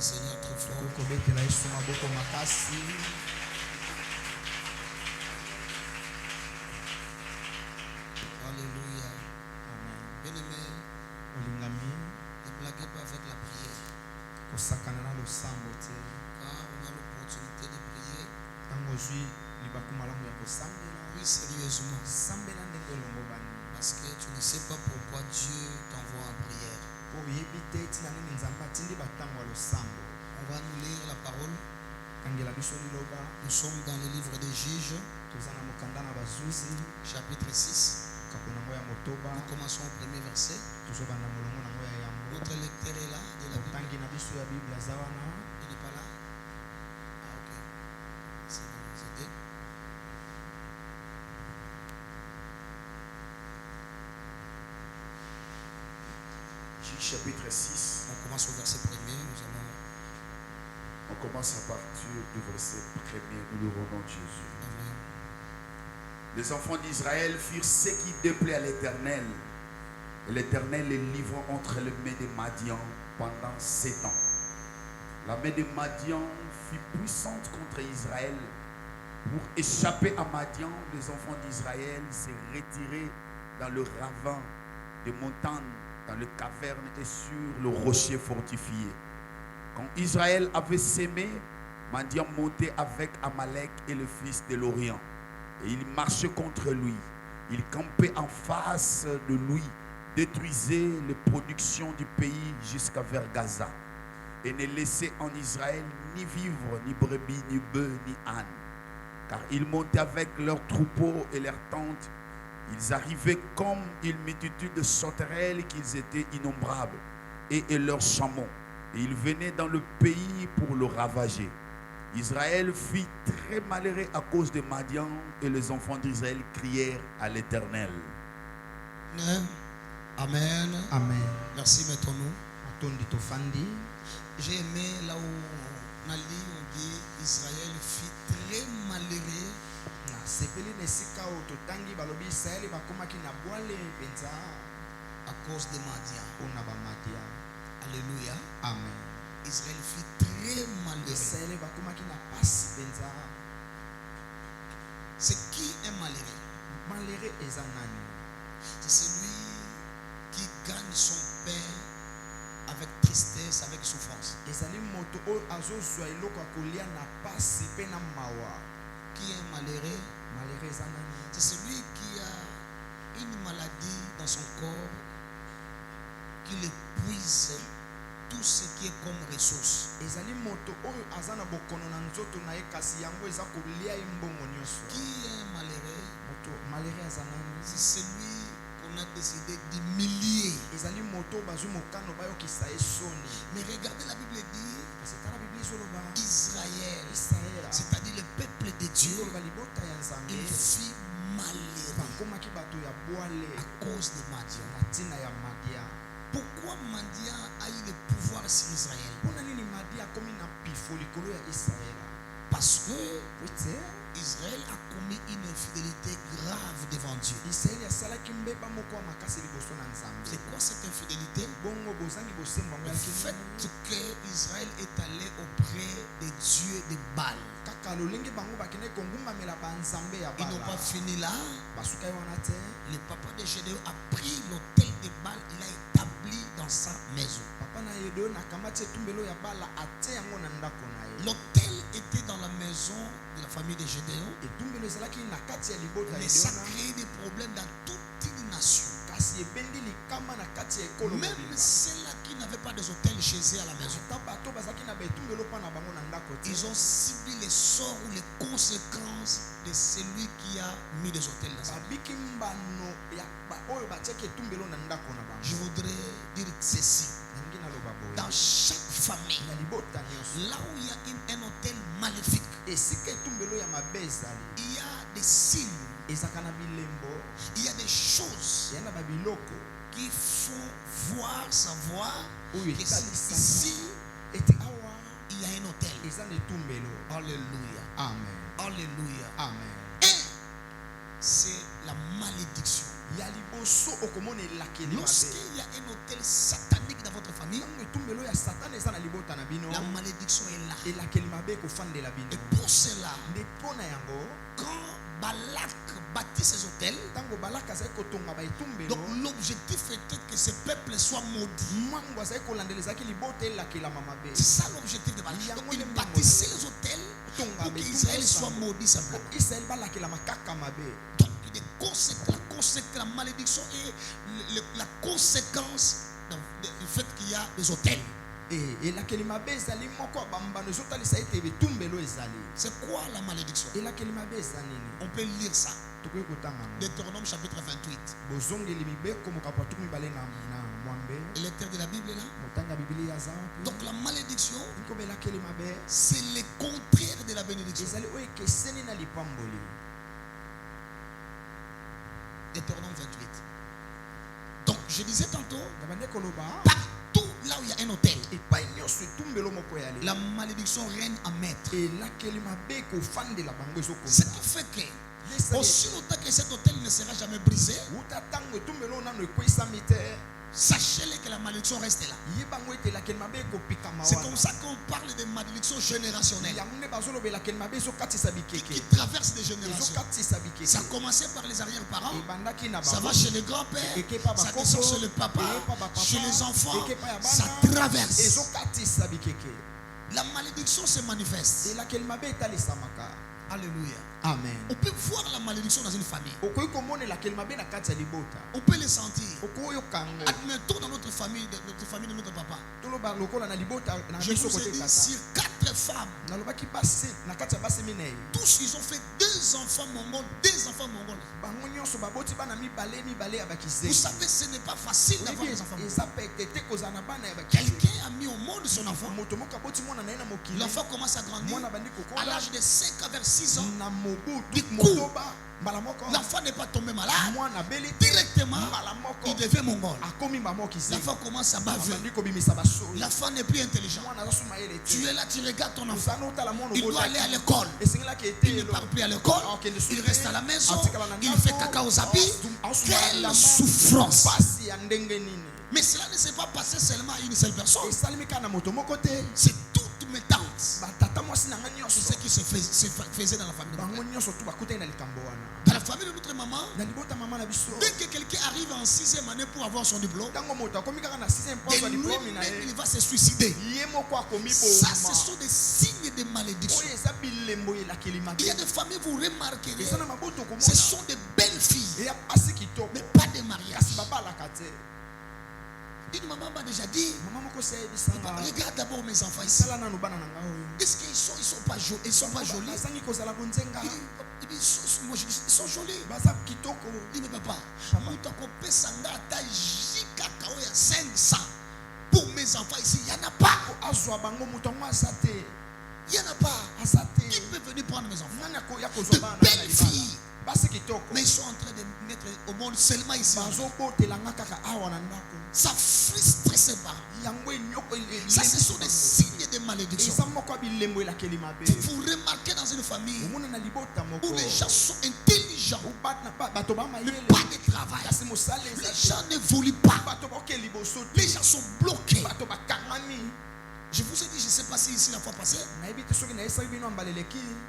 Seigneur très fort. Alléluia. Bien-aimé, ne blaguez pas avec la prière. Car on a l'opportunité de prier. Oui, sérieusement. Parce que tu ne sais pas pourquoi Dieu t'envoie en prière. On va nous lire la parole. Nous sommes dans le livre des Juges, chapitre 6. Nous commençons au premier verset. Notre lecteur est là de la Bible. Il n'est pas là? Ah, ok. C'est bon, vous aider. Chapitre 6. On commence au verset 1er. On commence à partir du verset 1er. Nous le rendons Jésus. Amen. Les enfants d'Israël firent ce qui déplaît à l'Éternel. Et l'Éternel les livra entre les mains des Madian pendant 7 ans. La main des Madian fut puissante contre Israël. Pour échapper à Madian, les enfants d'Israël se retiraient dans le ravin des montagnes, dans les cavernes et sur le rocher fortifié. Quand Israël avait sémé, Madian montait avec Amalek et le fils de l'Orient. Et il marchait contre lui. Il campait en face de lui, détruisait les productions du pays jusqu'à vers Gaza. Et ne laissait en Israël ni vivre, ni brebis, ni bœufs, ni ânes. Car ils montaient avec leurs troupeaux et leurs tentes. Ils arrivaient comme une multitude de sauterelles qu'ils étaient innombrables, et leurs chameaux. Et ils venaient dans le pays pour le ravager. Israël fut très malheureux à cause de Madian, et les enfants d'Israël crièrent à l'Éternel. Amen. Amen. Merci, mettons-nous. J'ai aimé là où on a lu, on dit Israël fut très malheureux à cause de Madian. Alléluia. Amen. Israël fut très malheureux. C'est qui est malheureux? C'est celui qui gagne son pain avec tristesse, avec souffrance. Qui est malheureux? C'est celui qui a une maladie dans son corps qui l'épuise tout ce qui est comme ressource. Qui est malheureux? C'est celui qu'on a décidé d'humilier. Mais regardez, la Bible dit Israël, c'est-à-dire le peuple de Dieu, il fut malheureux à cause de Madian. Pourquoi Madian a eu le pouvoir sur Israël? Parce que Israël a commis une infidélité grave devant Dieu. C'est quoi cette infidélité? Le fait que Israël est allé auprès des dieux de Baal. Ils n'ont pas fini là. Le papa de Gédéon a pris l'autel de Baal, il l'a établi dans sa maison. L'autel était dans la maison de la famille de Gédéon, mais ça crée des problèmes dans toute une nation. Même ceux-là qui n'avaient pas des hôtels chez eux à la maison, ils ont subi les sorts ou les conséquences de celui qui a mis des hôtels dans sa maison. Je voudrais dire ceci. Dans chaque famille, là où il y a un hôtel maléfique, il y a des signes, il y a des choses qui font voir, savoir que ici il y a un hôtel. Alléluia. Amen. Alléluia. Amen. Et c'est la malédiction. Lorsqu'il y a un hôtel satanique dans votre famille, la malédiction est là. Et pour cela, quand Balak bâtit ses hôtels, donc l'objectif était que ce peuple soit maudit. C'est ça l'objectif de Balak. Donc il bâtissait les hôtels pour qu'Israël soit maudit simplement. Donc la malédiction est la conséquence du fait qu'il y a des hôtels. C'est quoi la malédiction? On peut lire ça. Deutéronome chapitre 28. Et lecteur de la Bible est là. Donc la malédiction, c'est le contraire de la bénédiction. Deutéronome 28. Donc je disais tantôt, partout là où il y a un hôtel, la malédiction règne en maître. Ce qui fait que aussi longtemps que cet hôtel ne sera jamais brisé, sachez-le que la malédiction reste là. C'est comme ça qu'on parle de malédiction générationnelle qui traverse des générations. Ça a commencé par les arrière-parents, ça va chez les grands-pères, ça descend chez le papa, chez les enfants, ça traverse. La malédiction se manifeste. Alléluia. Amen. On peut voir la malédiction dans une famille. On peut les sentir. Admettons dans notre famille, de notre papa. Je vous ai dit sur 4 femmes. Tous ils ont fait 2 enfants mongols. Vous savez, ce n'est pas facile d'avoir des enfants mongols. Quelqu'un a mis au monde son enfant. L'enfant commence à grandir. À l'âge de 5 à vers 6 ans. Du coup, l'enfant n'est pas tombé malade. Directement, il devient mongol. L'enfant commence à baver. L'enfant n'est plus intelligent. Tu es là, tu regardes ton enfant. Il doit aller à l'école. Il ne part plus à l'école. Il reste à la maison. Il fait caca aux habits. Quelle souffrance! Mais cela ne s'est pas passé seulement à une seule personne. C'est toutes mes tantes. C'est ce qui se faisait dans la famille de mon père. Dans la famille de notre maman, dès que quelqu'un arrive en 6e année pour avoir son diplôme, il va se suicider. Ça, ce sont des signes de malédiction. Il y a des familles, vous remarquerez, ce sont des belles filles, mais pas de mariage. Une maman m'a déjà dit, regarde d'abord mes enfants ici. Est-ce qu'ils sont pas jolis? Ils sont pas jolis. Ils sont jolis. Il ne peut pas. Pour mes enfants ici, il n'y en a pas. Il n'y en a pas. Qui peut venir prendre mes enfants? De belles filles. Mais ils sont en train de mettre au monde seulement ici. Ça frustre ses parents. Ça, ce sont des signes de malédiction. Vous remarquez dans une famille où les gens sont intelligents, mais pas de travail. Les gens n'évoluent pas. Les gens sont bloqués. Je vous ai dit, je ne sais pas si ici la fois passée,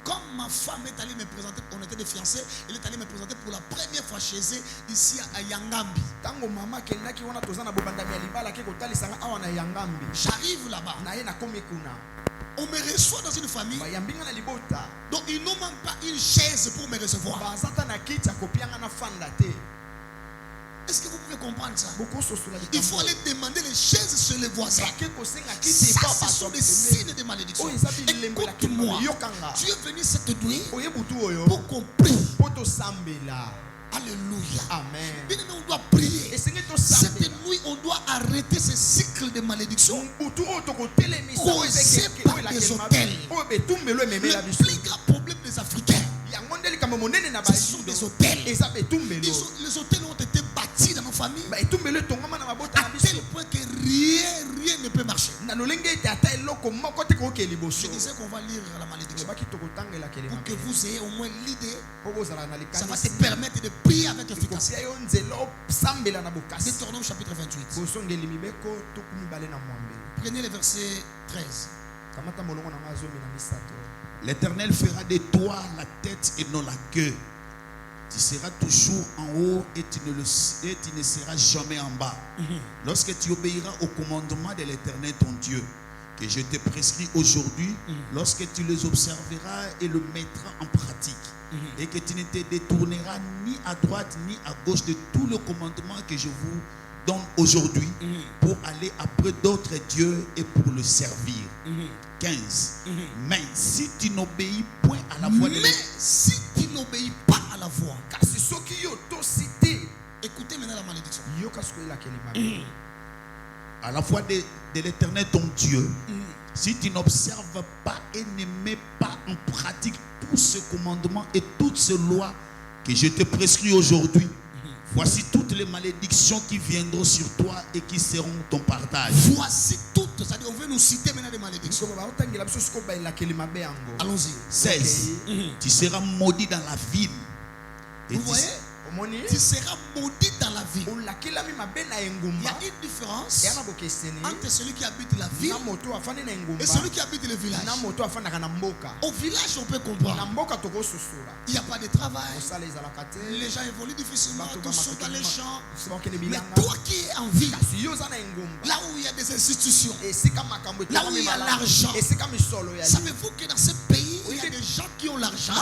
quand ma femme est allée me présenter, on était des fiancés, elle est allée me présenter pour la première fois chez eux, ici à Yangambi. J'arrive là-bas. On me reçoit dans une famille, donc ils n'ont même pas une chaise pour me recevoir. Est-ce que vous pouvez comprendre ça? Il faut aller demander les chaises chez les voisins. Ça, ce sont des signes de malédiction. Écoute-moi, tu es venu cette nuit pour qu'on prie. Alléluia. Amen. Bien aimé, on doit prier. Cette nuit, on doit arrêter ce cycle de malédiction causé par les hôtels. Le plus grand problème des Africains, ce sont des hôtels. Les hôtels ont été bâtis dans nos familles à tel point que rien ne peut marcher. Je disais qu'on va lire la malédiction pour que vous ayez au moins l'idée. Ça va te permettre de prier avec efficacité. Deutéronome chapitre 28. Prenez le verset 13. L'Éternel fera de toi la tête et non la queue. Tu seras toujours en haut et tu ne seras jamais en bas. Lorsque tu obéiras au commandement de l'Éternel ton Dieu, que je te prescris aujourd'hui, lorsque tu les observeras et le mettras en pratique, et que tu ne te détourneras ni à droite ni à gauche de tout le commandement que je vous donne aujourd'hui pour aller après d'autres dieux et pour le servir. 15. Mais si tu n'obéis point à la voix de l'Éternel, si tu n'obéis pas à la voix, écoutez maintenant la malédiction. À la voix de l'Éternel ton Dieu, si tu n'observes pas et ne mets pas en pratique tous ces commandements et toutes ces lois que je te prescris aujourd'hui, voici toutes les malédictions qui viendront sur toi et qui seront ton partage. Voici toutes, c'est-à-dire on veut nous citer maintenant des malédictions. Allons-y. 16. Tu seras maudit dans la ville. Et vous voyez? Tu seras maudit dans la ville. Il y a une différence entre celui qui habite la ville et celui qui habite le village. Au village, on peut comprendre. Il n'y a pas de travail. Les gens évoluent difficilement. Tous sont dans les champs. Mais toi qui es en ville, là où il y a des institutions, là où il y a l'argent, savez-vous que dans ce pays, il y a des gens qui ont l'argent?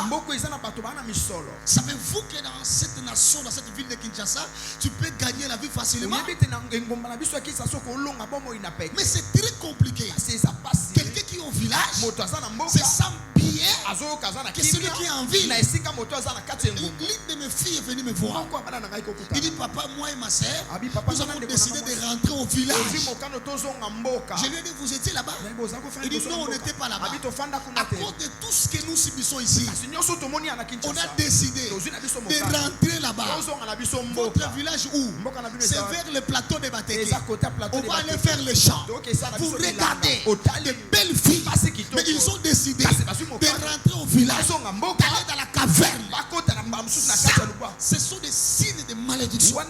Savez-vous que dans cette nation, dans cette ville de Kinshasa, tu peux gagner la vie facilement? Mais c'est très compliqué. Quelqu'un qui est au village, c'est sans billet que celui qui est en ville. L'une de mes filles est venue me voir. Il dit, papa, moi et ma soeur, nous avons décidé de rentrer au village. Je lui ai dit, vous étiez là-bas? Il dit, non, on n'était pas là-bas. À cause de tout ce que nous subissons ici, on a décidé de rentrer là-bas. Votre village où? C'est vers le plateau de Bateke. On va aller faire les champs. Vous regardez de belles filles, mais ils ont décidé de rentrer au village, d'aller dans la caverne. Ça, ce sont des signes de malédiction.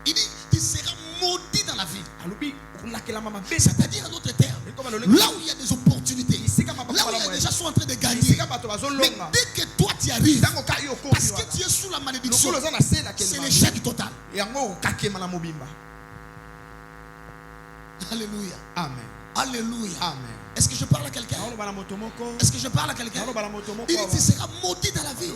Il dit, tu seras maudit dans la ville. C'est-à-dire, en d'autres termes, là où il y a des opportunités, là où il y a des gens qui sont en train de gagner, mais dès que toi tu arrives, parce que tu es sous la malédiction, c'est l'échec total. Alléluia. Amen. Alléluia. Amen. Est-ce que je parle à quelqu'un? Est-ce que je parle à quelqu'un? Il dit, tu seras maudit dans la vie.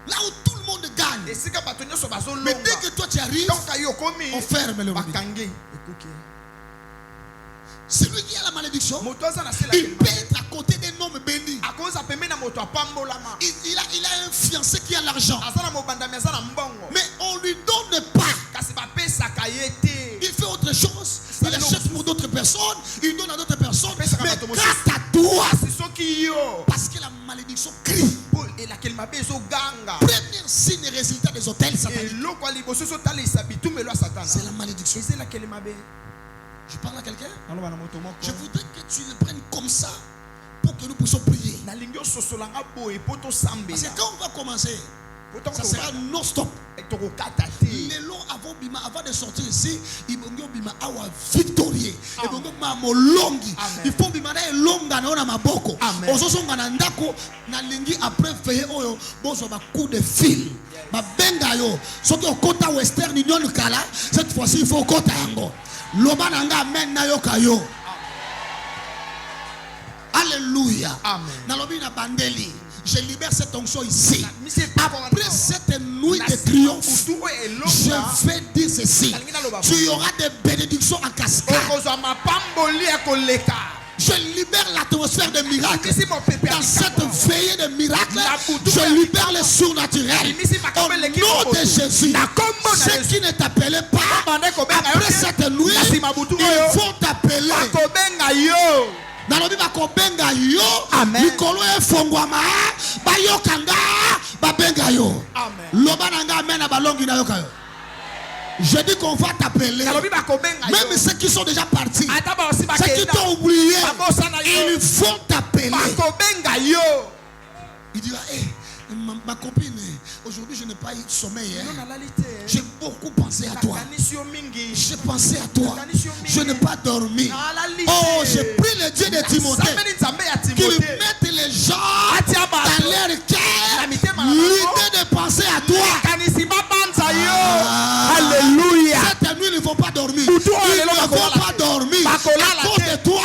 Là où tout le monde gagne. Mais dès que toi tu arrives, on ferme le robinet. Celui qui a la malédiction, il peut être à côté d'un homme béni. Il a un fiancé qui a l'argent, mais on ne lui donne pas. Il fait autre chose. Il achète pour d'autres personnes, il donne à d'autres personnes. Mais grâce à toi, parce que la malédiction crie. Premier signe et résultat des hôtels sataniques, c'est la malédiction. Je parle à quelqu'un. Je voudrais que tu le prennes comme ça pour que nous puissions prier. Parce que quand on va commencer, ça sera non-stop. Les longs avant de sortir ici, il faut bima awa victorieux. Il faut bima molongi. Il faut bima na longa na ma boko. Ososonga na ndako na lingi après veiller oyo bozo ba coup de fil. Ba benga yo. Soki okota Western Union kala, cette fois-ci il faut okota yango. Loba nanga amen na yo kayo. Alléluia. Amen. Na lobi na bandeli. Je libère cette onction ici. Après cette nuit de triomphe, je vais dire ceci. Tu auras des bénédictions en cascade. Je libère l'atmosphère de miracles. Dans cette veillée de miracles, je libère le surnaturel. Au nom de Jésus, ceux qui ne t'appelaient pas, après cette nuit, ils vont t'appeler. Nalobi bakobenga yo, mikolo efongwama, bayokanga, babenga yo. Loba nanga amen na balongi na yoka yo. Je dis qu'on va t'appeler. Même ceux qui sont déjà partis, ceux qui t'ont oublié, ils vont t'appeler. Il dira, Ma copine, aujourd'hui je n'ai pas eu de sommeil. J'ai beaucoup pensé à toi. J'ai pensé à toi. Je n'ai pas dormi. Oh, j'ai pris le Dieu de Timothée qu'il mette les gens dans leur cœur l'idée de penser à toi. Alléluia. Cette nuit ils ne vont pas dormir. Ils ne vont pas dormir. À cause de toi,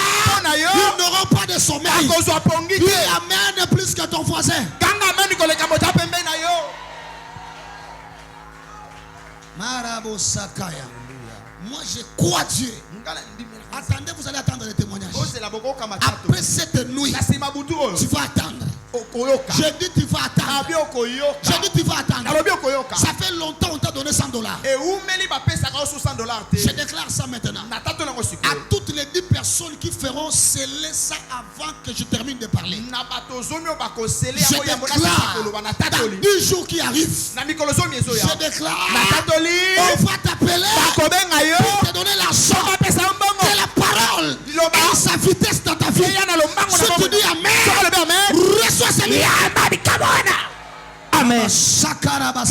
ils n'auront pas de sommeil. Tu amènes plus que ton voisin. Marabo Sakaya. Moi je crois Dieu. Attendez, vous allez attendre les témoignages. Après cette nuit, tu vas attendre. J'ai dit tu vas attendre. J'ai dit tu vas attendre. Ça fait longtemps on t'a donné $100. Je déclare ça maintenant. À toutes les 10 personnes qui feront sceller ça avant que je termine de parler. Je déclare dans 10 jours qui arrivent. Je déclare on va t'appeler pour te donner l'argent. C'est la parole et sa vitesse dans ta vie. Si tu dis Amen, reçois ce lien. Amen.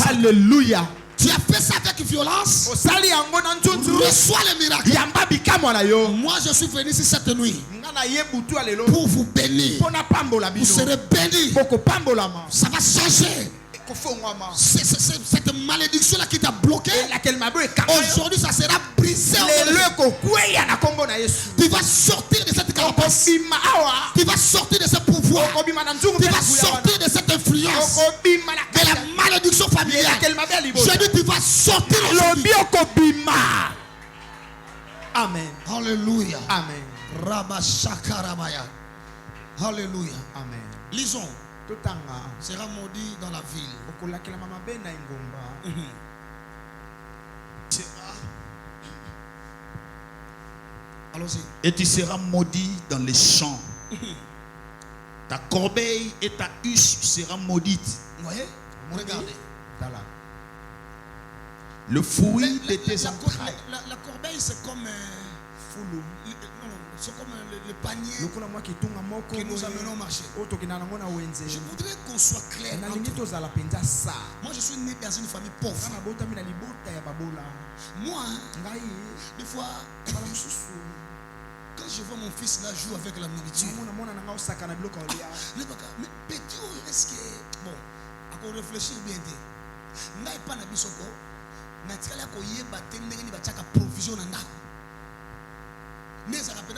Alléluia. Tu as fait ça avec violence. Reçois le miracle. Moi je suis venu ici cette nuit pour vous bénir. Vous serez bénis. Ça va changer. Cette malédiction là qui t'a bloqué, aujourd'hui ça sera brisé. Tu vas sortir de cette carapace. Tu vas sortir de ce pouvoir. Tu vas sortir de cette influence, de la malédiction familiale. Je dis tu vas sortir de Amen. Alléluia. Amen. Rabba Shakarabaya. Alléluia. Amen. Lisons. Sera maudit dans la ville. Allons-y. Et tu seras maudit dans les champs. Ta corbeille et ta huche sera maudite. Vous voyez? Regardez. Le fruit de tes entrailles. La corbeille c'est comme c'est comme le panier que nous amenons au marché. Je voudrais qu'on soit clair. Moi je suis né dans une famille pauvre. Moi, des fois, quand je vois mon fils là jouer avec la nourriture, mais petit, est-ce que bon, à qu'on réfléchir bien, n'a pas na bisoko, n'a pas la koye batte n'engeni bachaka provision na ndako. Mais ça rappelle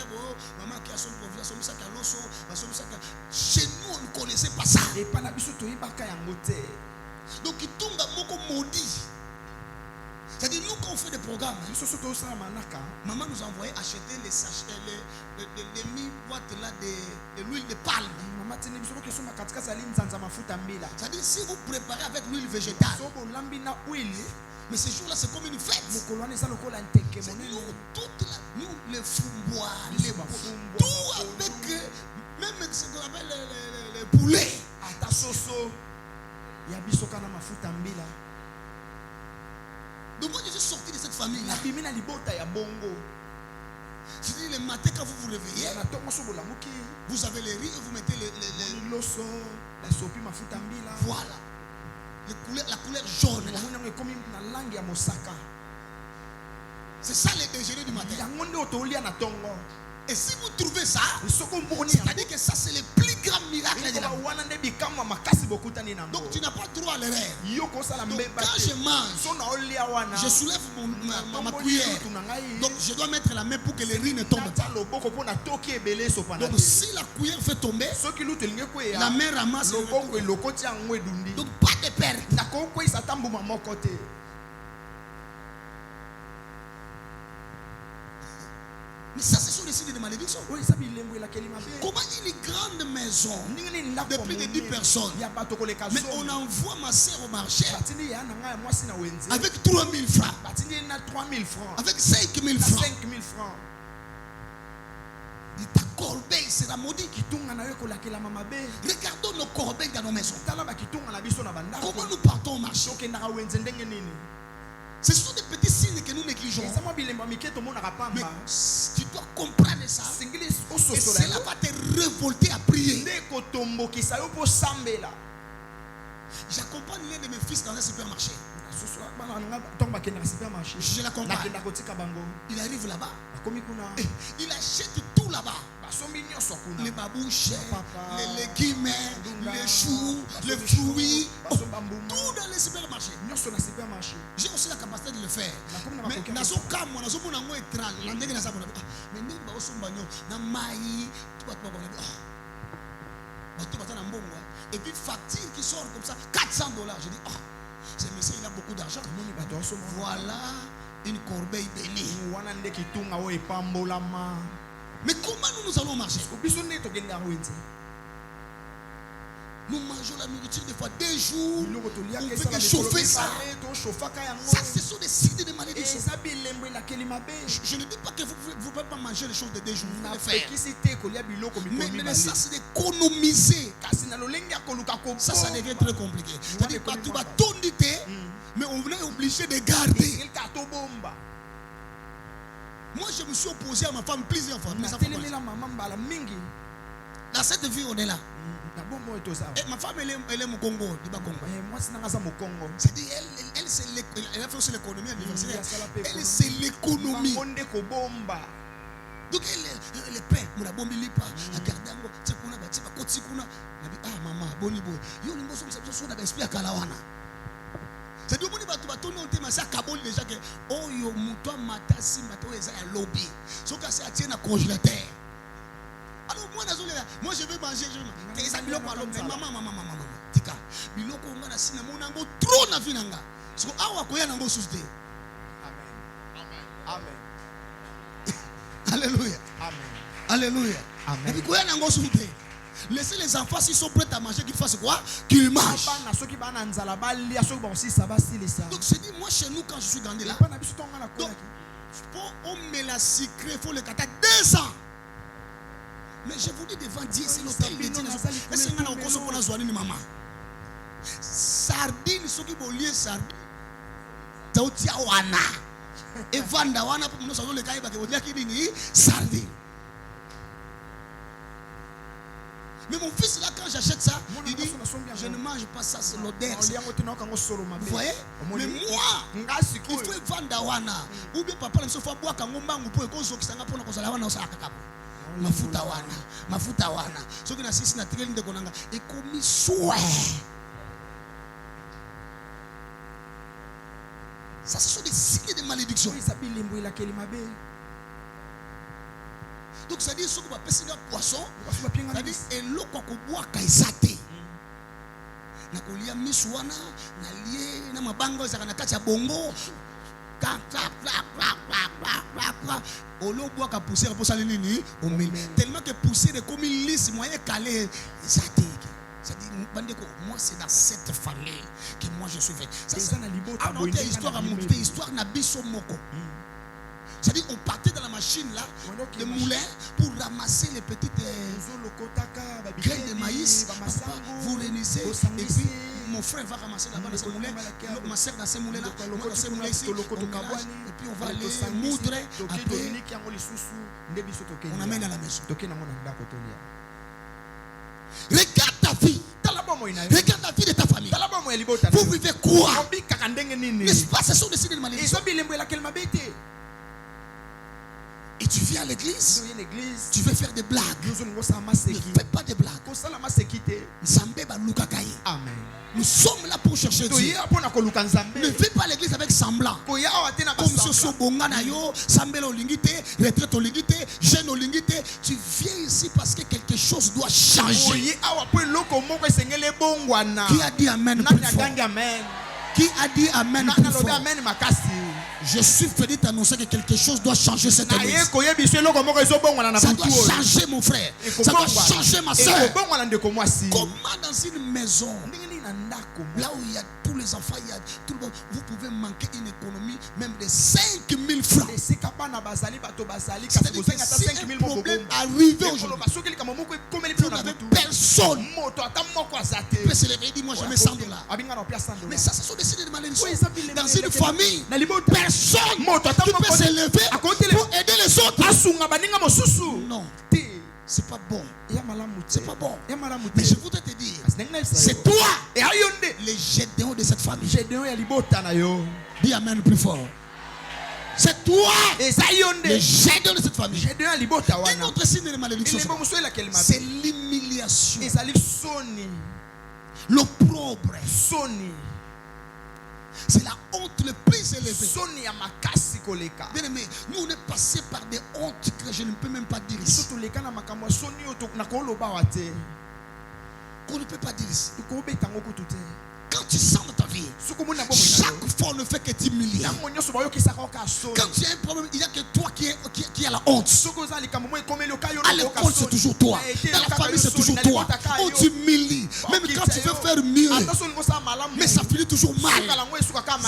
maman qui a son provision, son sac à l'osso, son sac. Chez nous on ne connaissait pas ça. Et pas na biso to ibaka ya ngote. Donc il tombe moko maudit. C'est-à-dire nous quand on fait des programmes, maman nous a envoyé acheter les sachets, les mi-boîtes là de l'huile de palme. C'est-à-dire si vous préparez avec l'huile végétale, mais ce jour-là c'est comme une fête. C'est nous toutes là, nous les fumbois, tout avec même ce qu'on appelle les poulets. Donc moi je suis sorti de cette famille là. C'est-à-dire le matin quand vous vous réveillez, vous avez les riz et vous mettez voilà. La couleur jaune là. C'est ça le déjeuner du matin. Et si vous trouvez ça, c'est-à-dire que ça c'est le plus grand miracle de la vie. Donc tu n'as pas droit à l'erreur. Donc quand je mange, je soulève ma cuillère. Donc je dois mettre la main pour que les riz ne tombent pas. Donc si la cuillère fait tomber, la main ramasse. Donc pas de perte. Mais ça, ce sont des signes de malédiction. Comment une grande maison de plus de 10 personnes, mais on envoie ma soeur au marché avec 3 000 francs, avec 5 000 francs. Et ta corbeille sera maudite. Regardons nos corbeilles dans nos maisons. Comment nous partons au marché? Ce sont des petits signes que nous négligeons. Mais tu dois comprendre ça. Et cela va te révolter à prier. J'accompagne l'un de mes fils dans un supermarché. Je l'accompagne. Il arrive là-bas. Il achète tout là-bas. Les babouches, les légumes, les choux, les fruits, tout dans les supermarchés. J'ai aussi la capacité de le faire. Mais dans ce cas, moi, je suis étrange. Et puis facture qui sort comme ça, $400. Je dis, ce monsieur il a beaucoup d'argent. Voilà une corbeille bénie. Mais comment nous allons marcher? Nous mangeons la nourriture des fois 2 jours. On fait que chauffer ça. Ça, ce sont des signes de malédiction. Je ne dis pas que vous ne pouvez pas manger les choses de 2 jours. Vous pouvez le faire. Mais ça, c'est d'économiser. Ça devient très compliqué. C'est-à-dire que tu vas tout dire, mais on est obligé de garder. Moi, je me suis opposé à ma femme plusieurs fois. Mais ça fait dans cette vie, on est là. Et ma femme, elle est au Congo. C'est-à-dire, elle a fait aussi l'économie à l'université. Elle, c'est l'économie. Donc, elle est peine. Mon abombi lipa. Regardez, c'est qu'on a bâti. Maman, boni boy. Yo, nous sommes sur l'esprit à Kalawana. C'est-à-dire, on va tourner au thème. C'est à Kabul déjà que, oh, yo, mouton, matasi, mato, et ça, il y a lobby. Sauf que c'est à tienne à congélateur. Alors moi je vais manger, maman. Tika. Biloko on va sina monango trop na vinanga. Parce que awa koya nango susté. Amen. Alléluia. Amen. Alléluia. Amen. Et puis koya nango susté. Laissez les enfants s'ils sont prêts à manger qu'ils fassent quoi? Qu'ils mangent. Donc c'est dit moi chez nous quand je suis grandi là. Donc pour on met la sucré, il faut le kata 2 ans. Mais je vous dis devant Dieu, c'est l'hôtel de Dieu. Est-ce que nous avons besoin de maman? Sardine, ceux qui veulent lier sardine. Tautia wana. Et vanda wana pour nous savons le cas qui veut qui dit sardine. Mais mon fils là quand j'achète ça, il dit je ne mange pas ça, c'est l'odeur. Vous voyez? Mais moi, il faut vanda wana. Ou bien papa, il faut boire quand on mange pour que on s'en pour nous wana mafuta wana soki na sisi na training de konanga ekomi soin. Ça ce sont des signes de malédiction. Donc ça dit soki ba pesinga poisson, ça dit eloko ko boire kaisate na kolia misu wana na lie na mabango za na kati ya bongo. Tellement que pousser est comme une lisse moyen calé. Moi c'est dans cette famille que moi je suis fait. Ça c'est histoire à monter, histoire na biso moko. C'est-à-dire on partait dans la machine là, le moulin pour ramasser les petites graines de maïs. Vous réunissez et puis mon frère va ramasser là-bas dans ce moulin, ma soeur dans ce moulin là, moi dans ce moulin ici, on mélange et puis on va les moudre. Après on amène à la maison. Regarde ta vie. Regarde la vie de ta famille. Vous vivez quoi? N'est-ce pas? Ce sont des signes de malédiction. Et tu viens à l'église, tu veux faire des blagues. Ne fais pas de blagues. Amen. Nous sommes là pour chercher Dieu. Ne fais pas l'église avec semblant. Comme ce sont bonganayo, sambelo lingite, retraite lingite, jeune lingite. Tu viens ici parce que quelque chose doit changer. Qui a dit amen plus fort? Qui a dit amen plus fort? Je suis venu t'annoncer que quelque chose doit changer cette église. Ça doit changer mon frère. Ça doit changer ma soeur. Comment dans une maison, là où il y a tous les enfants, il y a tout le monde, vous pouvez manquer une économie même de 5 000 francs. C'est-à-dire que si un problème arrive aujourd'hui, vous n'avez personne. Tu peux se lever et dire moi je mets 100 $. Mais ça, ce sont des signes de malédiction. Dans une famille, personne qui peut se lever pour aider les autres. Non, c'est pas bon. C'est pas bon. Mais je voudrais te dire, c'est toi les Gédéons de cette famille. Gédéon ya libota na yo. Dis amen plus fort. C'est toi, le Gédéon de cette famille. Gédéon ya libota wana. Un autre signe de malédiction, c'est l'humiliation, l'opprobre, c'est la honte le plus élevée. Bien aimé, nous on est passé par des hontes que je ne peux même pas dire ici. Qu'on ne peut pas dire ici. Quand tu sens dans ta vie, chaque fois on ne fait que t'humilier. Quand tu as un problème, il n'y a que toi qui a la honte. À l'école, c'est toujours toi. Dans la famille, c'est toujours toi. On t'humilie. Même quand tu veux faire mieux, mais ça finit toujours mal.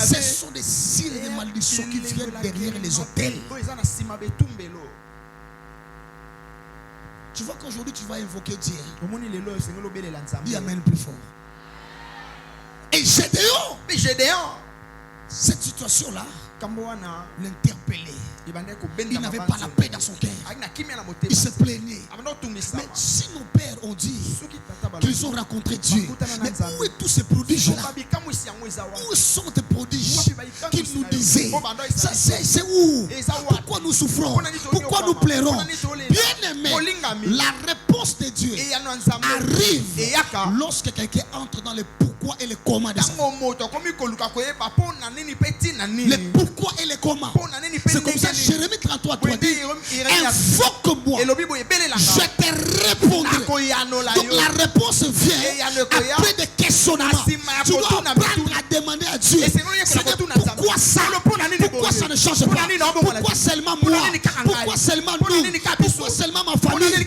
Ce sont des signes de malédiction qui viennent derrière les autels. Tu vois qu'aujourd'hui, tu vas invoquer Dieu. Dis amen plus fort. Et Gédéon, cette situation-là, l'interpellait. Il n'avait pas la paix dans son cœur. Il se plaignait. Mais si nos pères ont dit qu'ils ont rencontré Dieu, mais où est tous ces prodiges-là? Où sont tes prodiges qu'ils nous disaient? Ça, c'est où? Pourquoi nous souffrons? Pourquoi nous pleurons? Bien aimé, la réponse de Dieu arrive lorsque quelqu'un entre dans le pourquoi et le comment de sa vie. Le pourquoi et le comment. C'est comme ça Jérémie 33 dit, invoque-moi, je te répondrai. Donc la réponse vient après des questionnements. Tu dois apprendre à demander à Dieu, pourquoi ça? Pourquoi ça ne change pas? Pourquoi seulement moi? Pourquoi seulement nous? Pourquoi seulement ma famille?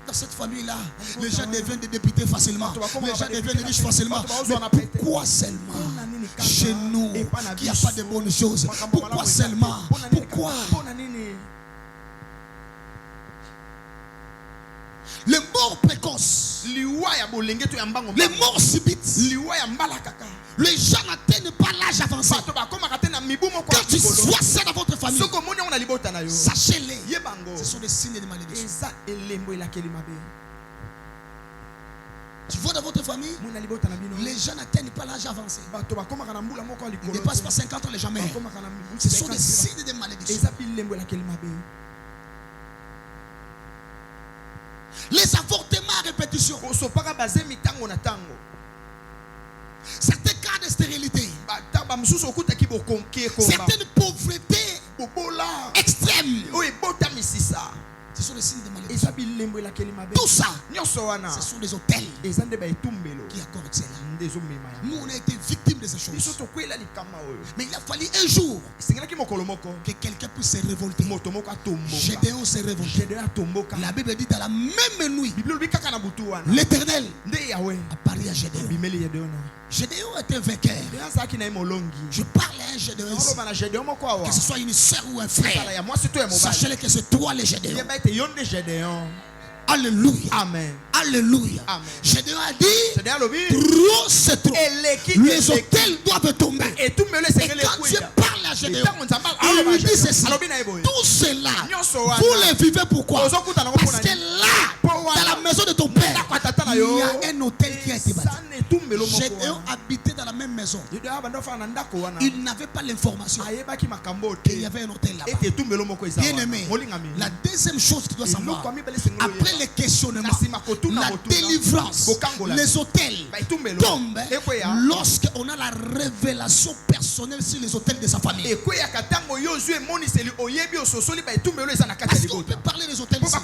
Dans cette famille-là, les gens deviennent des députés facilement. Les gens deviennent riches facilement. Mais pourquoi seulement chez nous, qu'il n'y a pas de bonnes choses? Pourquoi seulement? Pourquoi? Les morts précoces, les morts subites, les gens n'atteignent pas l'âge avancé. Quand tu vois ça dans votre famille, sachez-les, ce sont des signes de malédiction. Tu vois dans votre famille, les gens n'atteignent pas l'âge avancé. Ils ne dépassent pas 50 ans les gens meurent. Ce sont des signes de malédiction. Les avortements à répétition. Certains cas de stérilité. Certaines pauvretés extrêmes. Ce sont des signes de malédiction. Tout ça, ce sont des hôtels qui accordent cela. Nous, on a été victimes de ces choses. Mais il a fallu un jour que quelqu'un puisse se révolter. Gédéon s'est révolté. La Bible dit dans la même nuit, l'Éternel a parlé à Gédéon. Gédéon était vainqueur. Je parle à un Gédéon ici. Que ce soit une soeur ou un frère, sachez que c'est toi le Gédéon. Alléluia. Amen. Alléluia. Amen. Gédéon a dit, trop c'est trop. Les hôtels doivent tomber. Et quand Dieu parle à Gédéon, il lui dit ceci: tout cela, vous les vivez pourquoi? Parce que là, dans la maison de ton père, il y a un hôtel qui a été bâti. Gédéon habitait dans la même maison. Il n'avait pas l'information qu'il y avait un hôtel là-bas. Bien aimé, la deuxième chose qu'il doit savoir, après les questionnements, la délivrance, les hôtels tombent lorsqu'on a la révélation personnelle sur les hôtels de sa famille. Est-ce qu'on peut parler des hôtels ici?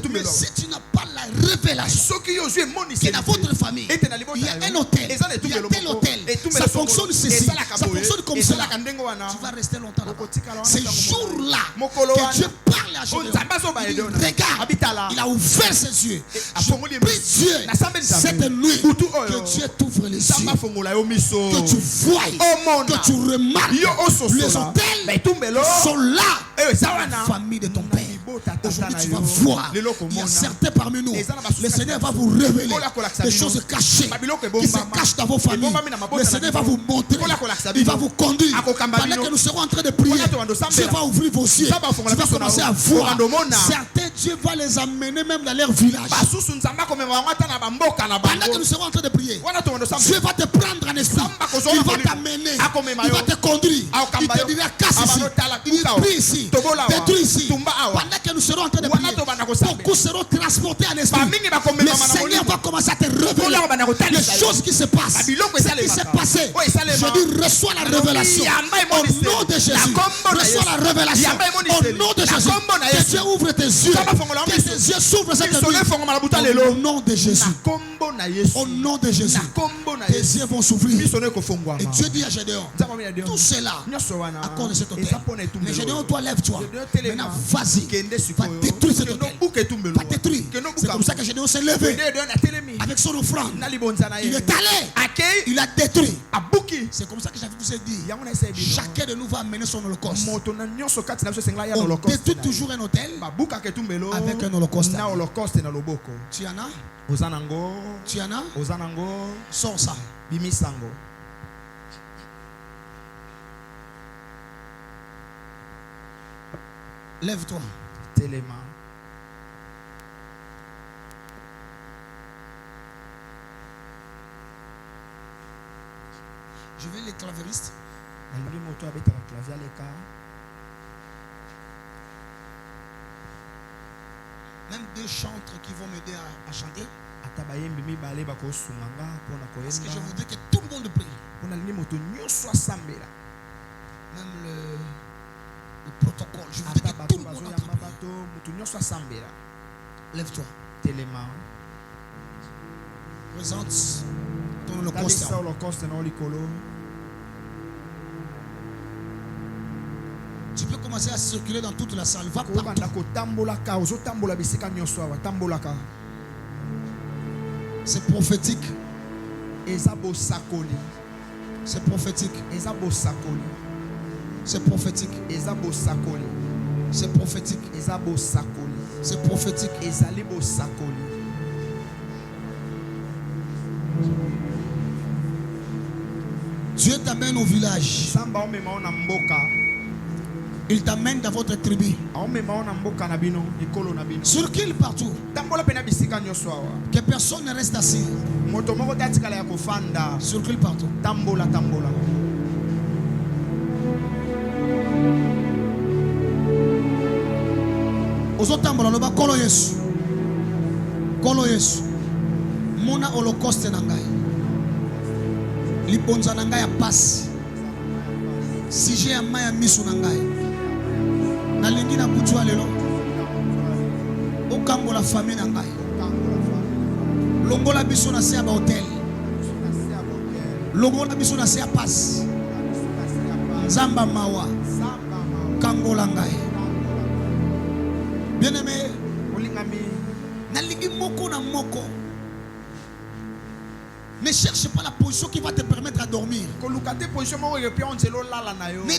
Mais si tu n'as pas la révélation que dans votre famille, il y a un hôtel, il y a tel hôtel, ça fonctionne ceci, ça fonctionne comme cela, tu vas rester longtemps là-bas. Ces jours-là que Dieu parle à Gédéon, regarde, il a ouvert ses yeux. Je prie Dieu cette nuit que Dieu t'ouvre les yeux, que tu vois, que tu remarques les hôtels sont là dans la famille de ton père. Aujourd'hui, tu vas voir. Il y a certains parmi nous. Le Seigneur va vous révéler des choses cachées qui se cachent dans vos familles. Le Seigneur va vous montrer. Il va vous conduire. Pendant que nous serons en train de prier, Dieu va ouvrir vos yeux. Tu vas commencer à voir. Certains, Dieu va les amener même dans leur village. Pendant que nous serons en train de prier, Dieu va te prendre en esprit. Il va t'amener. Il va te conduire. Il te dira casse ici. Il prie ici. Détruis ici. Pendant que nous serons en train de prier, beaucoup seront transportés en esprit. Le Seigneur va commencer à te révéler les choses qui se passent. Ce qui s'est passé. Je dis, reçois la révélation. Au nom de Jésus. Reçois la révélation. Au nom de Jésus. Que Dieu ouvre tes yeux. Que tes yeux s'ouvrent cette nuit. Au nom de Jésus. Au nom de Jésus. Tes yeux vont s'ouvrir. Et Dieu dit à Gédéon, tout cela à cause de cet hôtel. Mais Gédéon, toi, lève-toi. Maintenant, vas-y. Va détruire cet hôtel. Va détruire. C'est comme ça que Gédéon s'est levé. Avec son offrande. Il est allé. Il a détruit. C'est comme ça que j'avais vous ai dit. Chacun de nous va amener son holocauste. On détruit toujours un hôtel avec un holocauste. Tu en as? Tu en as? Sors ça. Lève-toi. Je vais les clavéristes. Même deux chantres qui vont m'aider à chanter. Parce que je voudrais que tout le monde prie. Même le protocole. Je voudrais que tout le monde prie. Lève-toi. Présente ton holocauste. Tu peux commencer à circuler dans toute la salle. Va partout. C'est prophétique. C'est prophétique. C'est prophétique. C'est prophétique. C'est prophétique. Dieu t'amène au village. Il t'amène dans votre tribu. Circule partout. Que personne ne reste assis. Circule partout. Ozotambola loba kolo Yesu. Kolo Yesu. Mona holocauste na ngai. Libonza na ngai ya pasi. Si j'ai un maya misu na ngai. Na lingi na butwa lelo. Okambola famille na ngai. Longola biso na se ya ba hotel. Longola biso na se ya pasi. Nzamba mawa. Kangola ngai. Bien-aimé, ne cherche pas la position qui va te permettre de dormir. Ne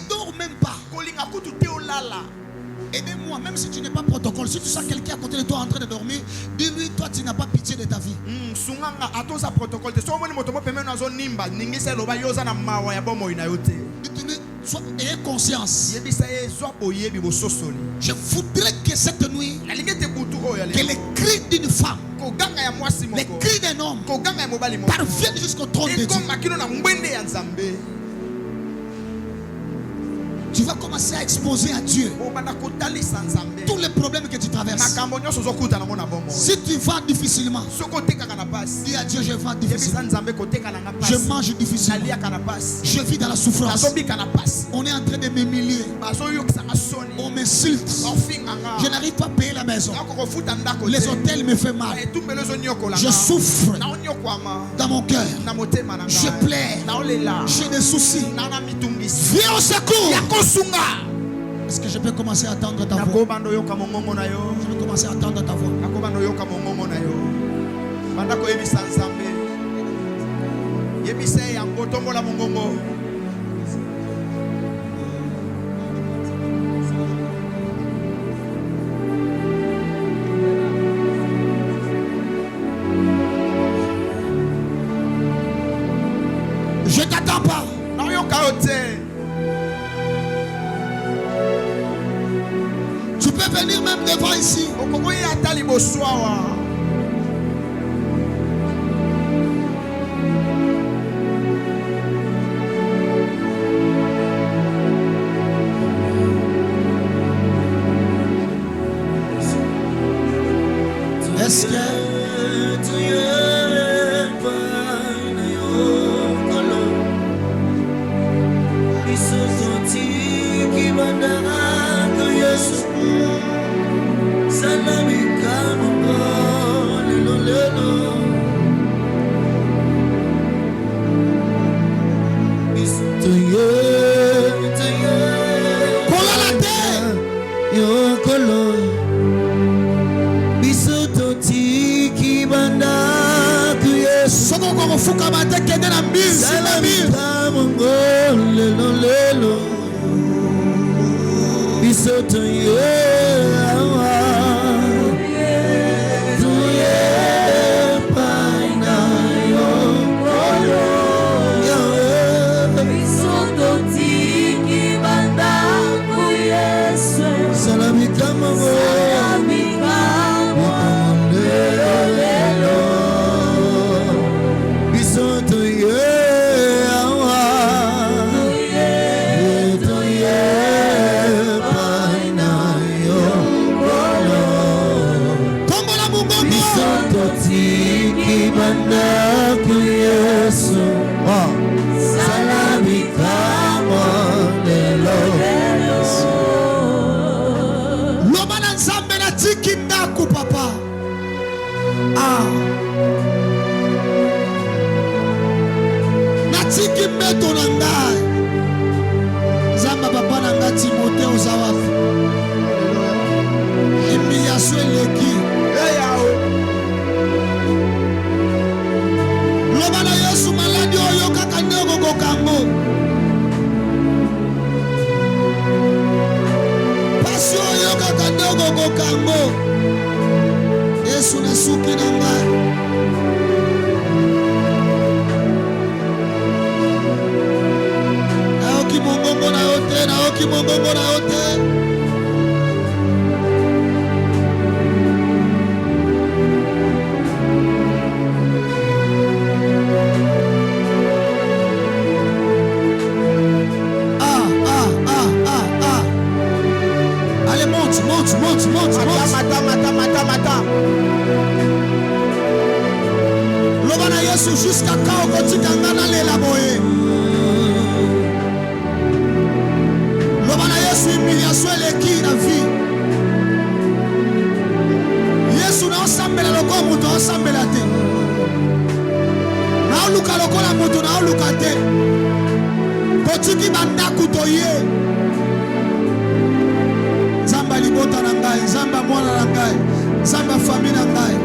dors même pas. Aidez-moi, même si tu n'es pas protocole, si tu sens quelqu'un à côté de toi en train de dormir, dis-lui, toi tu n'as pas pitié de ta vie. Ayez conscience. Je voudrais que cette nuit, que les cris d'une femme, les cris d'un homme parviennent jusqu'au trône de Dieu. Tu vas commencer à exposer à Dieu tous les problèmes que tu traverses. Si tu vas difficilement, dis à Dieu, je vais difficilement. Je mange difficilement. Je vis dans la souffrance. On est en train de m'humilier. On m'insulte. Je n'arrive pas à payer la maison. Les hôtels me font mal. Je souffre dans mon cœur. Je pleure. J'ai des soucis. Viens au secours. Est-ce que je peux commencer à attendre ta voix? Je peux commencer à attendre ta voix. Est-ce que tu es pas kolo isototi kibandana ko Yesu salami kamo lelo lelo isotoye kola la terre yo kolo soko ko fuka mate kende na mbisi na mbisi lelo lelo bisoto ye Yesu na suki na ngai naoki mongongo na yote Allez, monte. Mata. Lobana Yesu jusqu'à quand kotika ngana lela boye. Lobana Yesu humiliation eleki na vie. Yesu na osambela loko mutu osambela te. Na oluka lokola mutu na oluka te. Kotiki bandaku toye. Zamba libota na ngai, zamba mwana na ngai, zamba famille na ngai.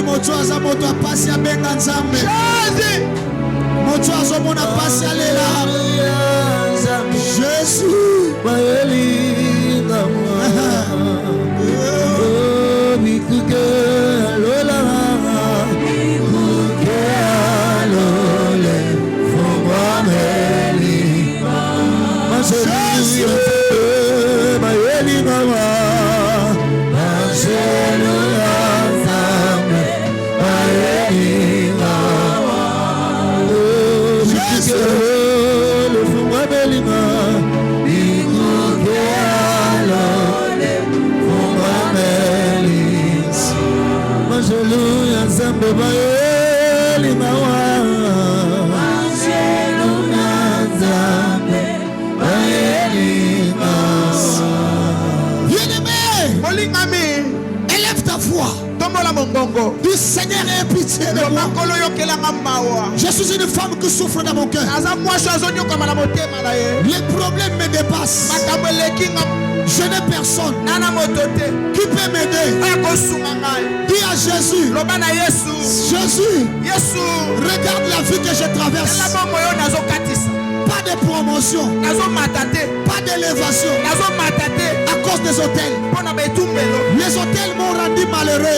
Moto aza moto apasi abenga nzambe moto azomona pasi alela Jésus baelinga mikuke alola mikuke alole fomameli masoli Nzambe bayeli mawa Angelo na Nzambe bayeli mawa. Bien-aimé, élève ta voix. Du Seigneur ait pitié de moi. Je suis une femme qui souffre dans mon cœur. Les problèmes me dépassent. Je n'ai personne qui peut m'aider. Dis à Jésus, Jésus, regarde la vie que je traverse. Pas de promotion, pas d'élévation à cause des hôtels. Les hôtels m'ont rendu malheureux.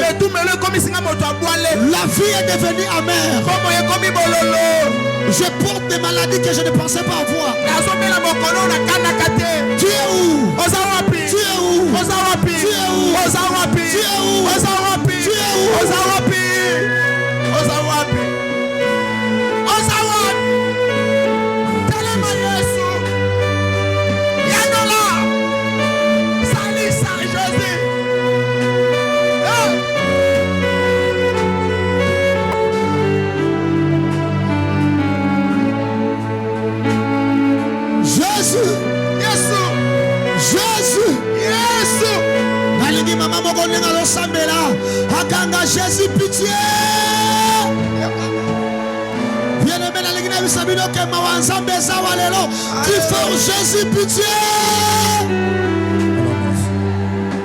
La vie est devenue amère. Je porte des maladies que je ne pensais pas avoir. Tu es où? Tu es où? Tu es où? Tu es Jésus, pitié. Bien-aimé, qui fait Jésus, pitié.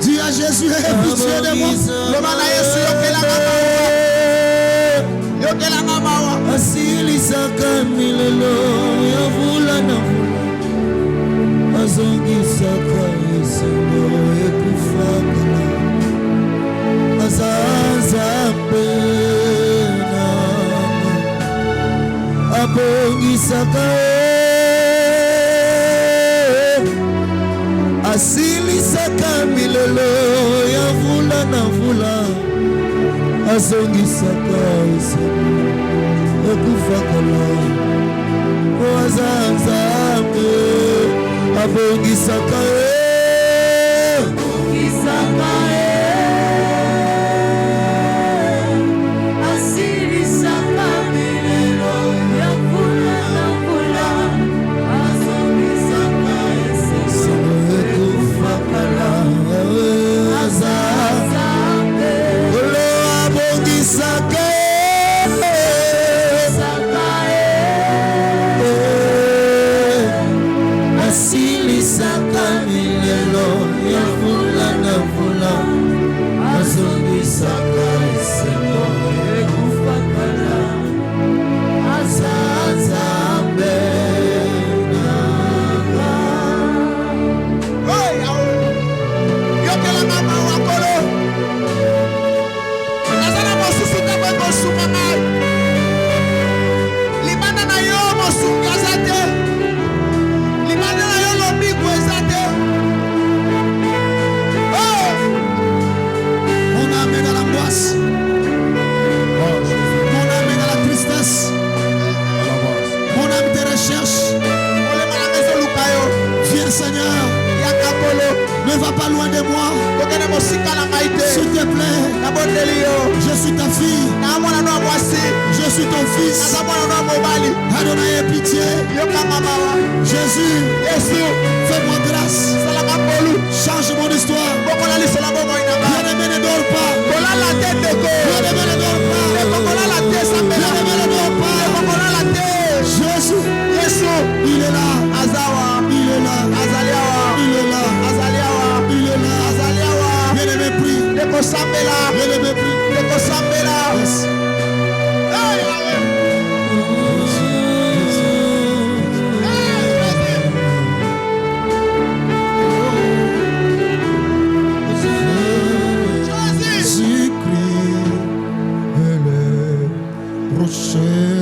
Dis à Jésus, aie pitié de moi. Asilisaka milelo ya vula na vula azongisaka ekufakala wazanzambe abongisaka Ne va pas loin de moi. S'il te plaît. Je suis ta fille. Je suis ton fils. Adonai, aie pitié. Jésus, fais-moi grâce. Change mon histoire. Bien-aimé, ne dors pas. Bien-aimé, ne dors pas. Bien-aimé, ne dors pas. Jésus, il est là. Il est là. Il est là. Il est là. Bien-aimé, prie. Bien-aimé, prie. Yes.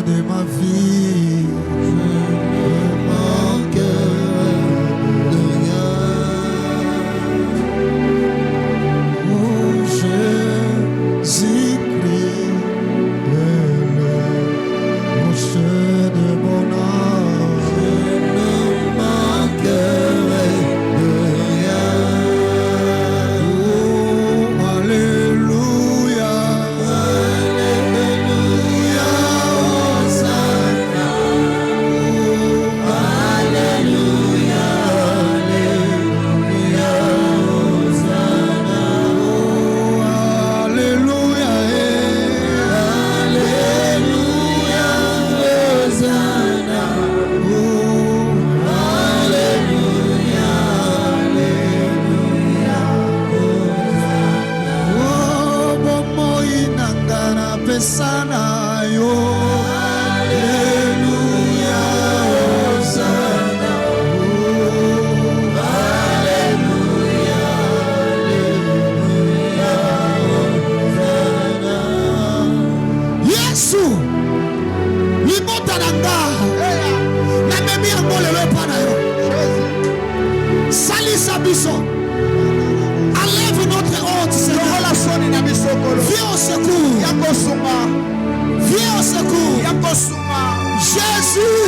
De ma vie, je ne manque de rien. Oh Jésus-Christ. pesa na yo. Alléluia, Hosanna. Alléluia, Alléluia, Hosanna. Yesu, libota nanga. Na memi yango lelo pana yo. Salisa biso. Enlève notre honte, Seigneur. Viens au secours. Viens au secours. Jésus.